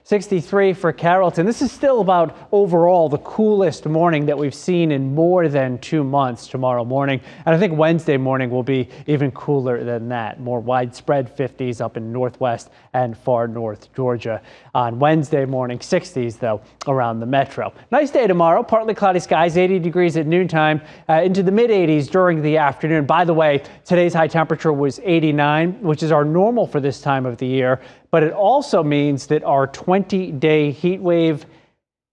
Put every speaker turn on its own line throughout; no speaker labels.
63 for Carrollton. This is still about overall the coolest morning that we've seen in more than 2 months tomorrow morning. And I think Wednesday morning will be even cooler than that. More widespread 50s up in northwest and far north Georgia. On Wednesday morning, 60s though around the metro. Nice day tomorrow. Partly cloudy skies, 80 degrees at noontime, into the mid 80s during the afternoon. By the way, today's high temperature was 89, which is our normal for this time of the year. But it also means that our 20-day heat wave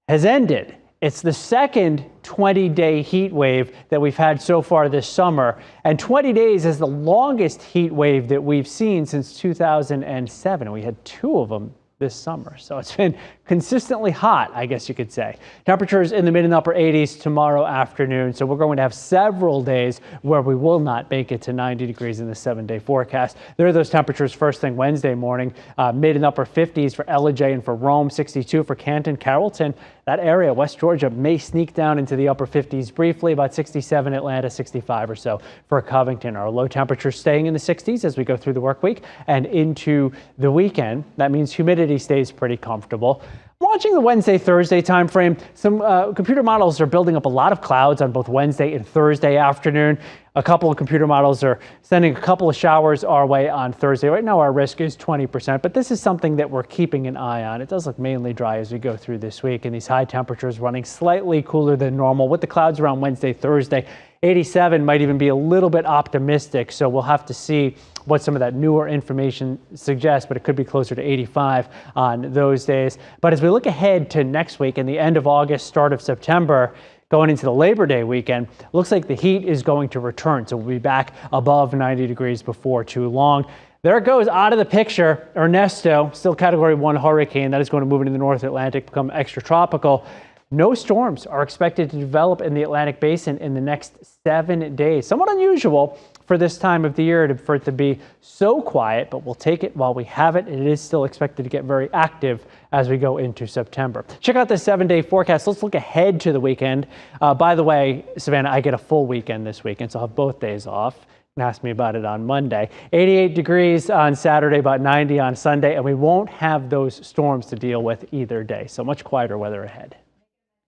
has ended. It's the second 20-day heat wave that we've had so far this summer. And 20 days is the longest heat wave that we've seen since 2007. We had 2 of them this summer. So it's been consistently hot, I guess you could say. Temperatures in the mid and upper 80s tomorrow afternoon. So we're going to have several days where we will not make it to 90 degrees in the 7-day forecast. There are those temperatures first thing Wednesday morning, mid and upper 50s for Ellijay and for Rome, 62 for Canton, Carrollton. That area, West Georgia, may sneak down into the upper 50s briefly, about 67 Atlanta, 65 or so for Covington. Our low temperatures staying in the 60s as we go through the work week and into the weekend. That means humidity stays pretty comfortable. Watching the Wednesday-Thursday time frame, some computer models are building up a lot of clouds on both Wednesday and Thursday afternoon. A couple of computer models are sending a couple of showers our way on Thursday. Right now our risk is 20%, but this is something that we're keeping an eye on. It does look mainly dry as we go through this week, and these high temperatures running slightly cooler than normal with the clouds around Wednesday, Thursday. 87 might even be a little bit optimistic, so we'll have to see what some of that newer information suggests, but it could be closer to 85 on those days. But as we look ahead to next week and the end of August, start of September, going into the Labor Day weekend, looks like the heat is going to return. So we'll be back above 90 degrees before too long. There it goes out of the picture. Ernesto, still Category 1 hurricane. That is going to move into the North Atlantic, become extratropical. No storms are expected to develop in the Atlantic Basin in the next 7 days. Somewhat unusual for this time of the year for it to be so quiet, but we'll take it while we have it. It is still expected to get very active as we go into September. Check out the 7-day forecast. Let's look ahead to the weekend. By the way, Savannah, I get a full weekend this weekend, so I'll have both days off. Ask me about it on Monday. 88 degrees on Saturday, about 90 on Sunday, and we won't have those storms to deal with either day. So much quieter weather ahead.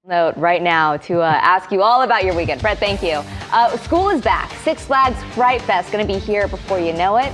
Note right now to ask you all about your weekend. Fred, thank you. School is back. Six Flags Fright Fest going to be here before you know it.